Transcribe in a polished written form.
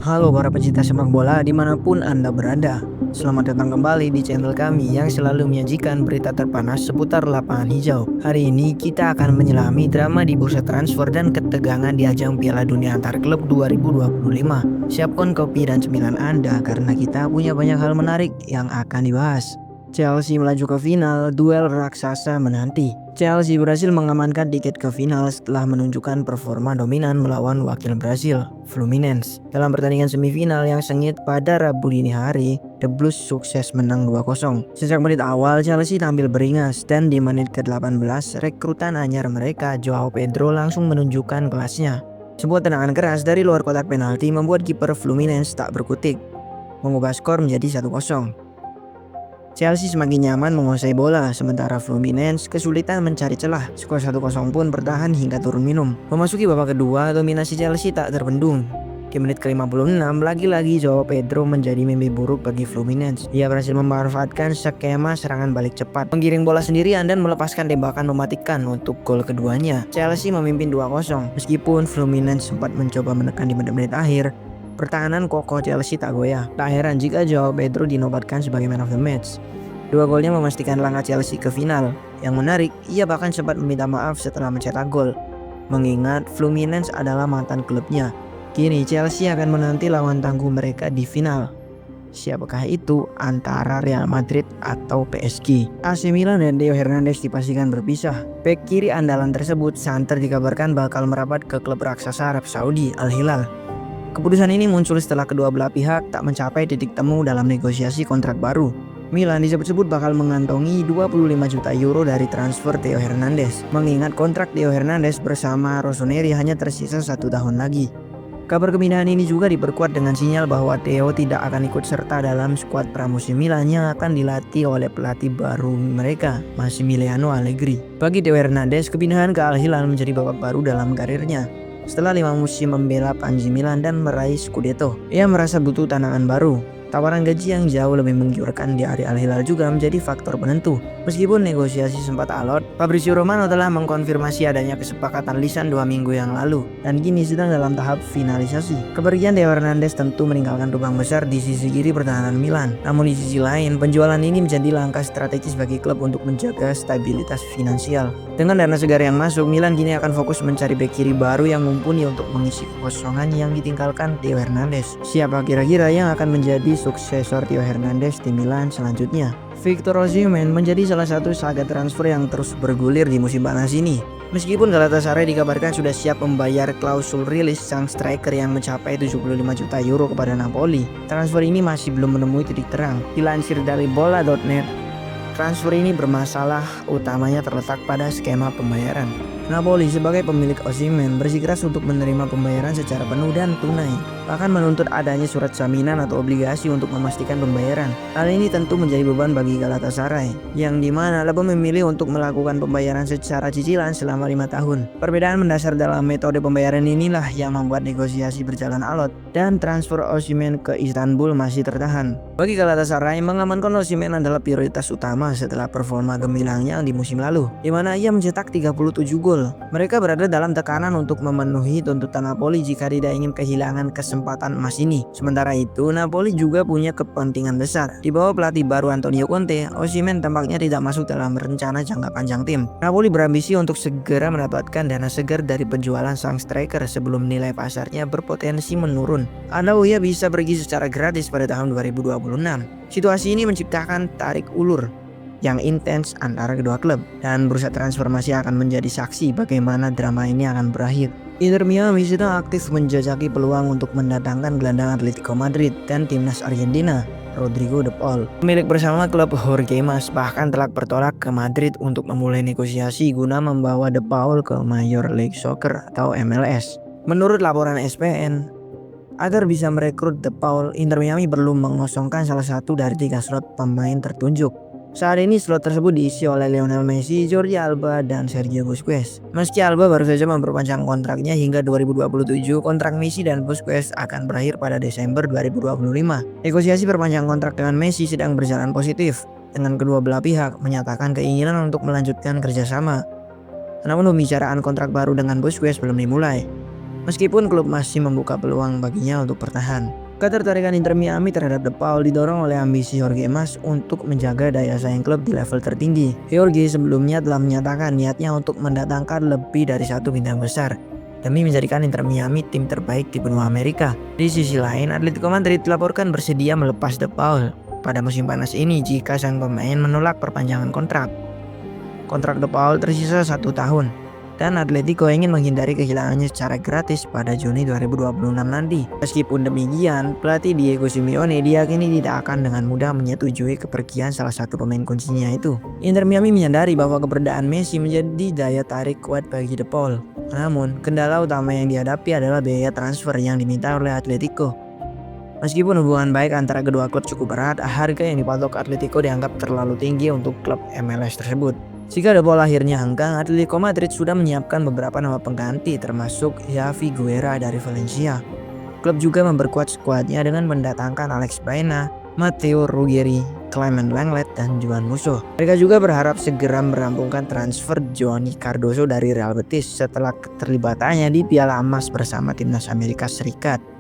Halo para pecinta sepak bola dimanapun Anda berada. Selamat datang kembali di channel kami yang selalu menyajikan berita terpanas seputar lapangan hijau. Hari ini kita akan menyelami drama di bursa transfer dan ketegangan di ajang Piala Dunia antar klub 2025. Siapkan kopi dan cemilan Anda karena kita punya banyak hal menarik yang akan dibahas. Chelsea melaju ke final, duel raksasa menanti. Chelsea berhasil mengamankan tiket ke final setelah menunjukkan performa dominan melawan wakil Brasil, Fluminense. Dalam pertandingan semifinal yang sengit pada Rabu dini hari, The Blues sukses menang 2-0. Sejak menit awal, Chelsea tampil beringas dan di menit ke-18, rekrutan anyar mereka, Joao Pedro langsung menunjukkan kelasnya. Sebuah tendangan keras dari luar kotak penalti membuat kiper Fluminense tak berkutik, mengubah skor menjadi 1-0. Chelsea semakin nyaman menguasai bola, sementara Fluminense kesulitan mencari celah. Skor 1-0 pun bertahan hingga turun minum. Memasuki babak kedua, dominasi Chelsea tak terbendung. Di menit ke-56, lagi-lagi Joao Pedro menjadi mimpi buruk bagi Fluminense. Ia berhasil memanfaatkan skema serangan balik cepat, menggiring bola sendirian dan melepaskan tembakan mematikan untuk gol keduanya. Chelsea memimpin 2-0. Meskipun Fluminense sempat mencoba menekan di menit-menit akhir, pertahanan kokoh Chelsea tak goyah. Tak heran jika Joao Pedro dinobatkan sebagai man of the match. Dua golnya memastikan langkah Chelsea ke final. Yang menarik, ia bahkan sempat meminta maaf setelah mencetak gol. Mengingat Fluminense adalah mantan klubnya, kini Chelsea akan menanti lawan tangguh mereka di final. Siapakah itu antara Real Madrid atau PSG? AC Milan dan Theo Hernandez dipastikan berpisah. Bek kiri andalan tersebut santer dikabarkan bakal merapat ke klub raksasa Arab Saudi, Al Hilal. Keputusan ini muncul setelah kedua belah pihak tak mencapai titik temu dalam negosiasi kontrak baru. Milan disebut-sebut bakal mengantongi 25 juta euro dari transfer Theo Hernandez, mengingat kontrak Theo Hernandez bersama Rossoneri hanya tersisa 1 tahun lagi. Kabar kepindahan ini juga diperkuat dengan sinyal bahwa Theo tidak akan ikut serta dalam skuad pramusim Milan yang akan dilatih oleh pelatih baru mereka, Massimiliano Allegri. Bagi Theo Hernandez, kepindahan ke Al Hilal menjadi babak baru dalam karirnya. Setelah 5 musim membela Panji Milan dan meraih Scudetto, ia merasa butuh tantangan baru. Tawaran gaji yang jauh lebih menggiurkan di Al Hilal juga menjadi faktor penentu. Meskipun negosiasi sempat alot, Fabrizio Romano telah mengkonfirmasi adanya kesepakatan lisan 2 minggu yang lalu dan kini sedang dalam tahap finalisasi. Kepergian Theo Hernandez tentu meninggalkan lubang besar di sisi kiri pertahanan Milan. Namun di sisi lain, penjualan ini menjadi langkah strategis bagi klub untuk menjaga stabilitas finansial. Dengan dana segar yang masuk, Milan kini akan fokus mencari bek kiri baru yang mumpuni untuk mengisi kekosongan yang ditinggalkan Theo Hernandez. Siapa kira-kira yang akan menjadi suksesor Theo Hernandez di Milan selanjutnya? Victor Osimhen menjadi salah satu saga transfer yang terus bergulir di musim panas ini. Meskipun Galatasaray dikabarkan sudah siap membayar klausul rilis sang striker yang mencapai 75 juta euro kepada Napoli, transfer ini masih belum menemui titik terang. Dilansir dari bola.net, transfer ini bermasalah utamanya terletak pada skema pembayaran. Napoli sebagai pemilik Osimhen bersikeras untuk menerima pembayaran secara penuh dan tunai, bahkan menuntut adanya surat jaminan atau obligasi untuk memastikan pembayaran. Hal ini tentu menjadi beban bagi Galatasaray, yang dimana lebih memilih untuk melakukan pembayaran secara cicilan selama 5 tahun. Perbedaan mendasar dalam metode pembayaran inilah yang membuat negosiasi berjalan alot dan transfer Osimhen ke Istanbul masih tertahan. Bagi Galatasaray, mengamankan Osimhen adalah prioritas utama setelah performa gemilangnya di musim lalu, di mana ia mencetak 37 gol. Mereka berada dalam tekanan untuk memenuhi tuntutan Napoli jika tidak ingin kehilangan kesempatan emas ini. Sementara itu, Napoli juga punya kepentingan besar. Di bawah pelatih baru Antonio Conte, Osimhen tampaknya tidak masuk dalam rencana jangka panjang tim. Napoli berambisi untuk segera mendapatkan dana segar dari penjualan sang striker sebelum nilai pasarnya berpotensi menurun, atau ia bisa pergi secara gratis pada tahun 2026. Situasi ini menciptakan tarik ulur yang intens antara kedua klub, dan bursa transfer masih akan menjadi saksi bagaimana drama ini akan berakhir. Inter Miami sedang aktif menjajaki peluang untuk mendatangkan gelandang Atletico Madrid dan timnas Argentina, Rodrigo De Paul. Pemilik bersama klub Jorge Mas bahkan telah bertolak ke Madrid untuk memulai negosiasi guna membawa De Paul ke Major League Soccer atau MLS. Menurut laporan ESPN, agar bisa merekrut De Paul, Inter Miami perlu mengosongkan salah satu dari 3 slot pemain tertunjuk. Saat ini slot tersebut diisi oleh Lionel Messi, Jordi Alba, dan Sergio Busquets. Meski Alba baru saja memperpanjang kontraknya hingga 2027, kontrak Messi dan Busquets akan berakhir pada Desember 2025. Negosiasi perpanjang kontrak dengan Messi sedang berjalan positif, dengan kedua belah pihak menyatakan keinginan untuk melanjutkan kerjasama. Namun pembicaraan kontrak baru dengan Busquets belum dimulai. Meskipun klub masih membuka peluang baginya untuk bertahan. Ketertarikan Inter Miami terhadap De Paul didorong oleh ambisi Jorge Mas untuk menjaga daya saing klub di level tertinggi. Jorge sebelumnya telah menyatakan niatnya untuk mendatangkan lebih dari satu bintang besar demi menjadikan Inter Miami tim terbaik di benua Amerika. Di sisi lain, Atletico Madrid dilaporkan bersedia melepas De Paul pada musim panas ini jika sang pemain menolak perpanjangan kontrak. Kontrak De Paul tersisa 1 tahun. Dan Atletico ingin menghindari kehilangannya secara gratis pada Juni 2026 nanti. Meskipun demikian, pelatih Diego Simeone diyakini tidak akan dengan mudah menyetujui kepergian salah satu pemain kuncinya itu. Inter Miami menyadari bahwa keberadaan Messi menjadi daya tarik kuat bagi De Paul. Namun, kendala utama yang dihadapi adalah biaya transfer yang diminta oleh Atletico. Meskipun hubungan baik antara kedua klub cukup erat, harga yang dipatok Atletico dianggap terlalu tinggi untuk klub MLS tersebut. Jika De Paul akhirnya hengkang, Atletico Madrid sudah menyiapkan beberapa nama pengganti termasuk Javi Guerra dari Valencia. Klub juga memperkuat skuadnya dengan mendatangkan Alex Baena, Matteo Ruggeri, Clement Lenglet, dan Juan Musso. Mereka juga berharap segera merampungkan transfer Johnny Cardoso dari Real Betis setelah keterlibatannya di Piala Emas bersama timnas Amerika Serikat.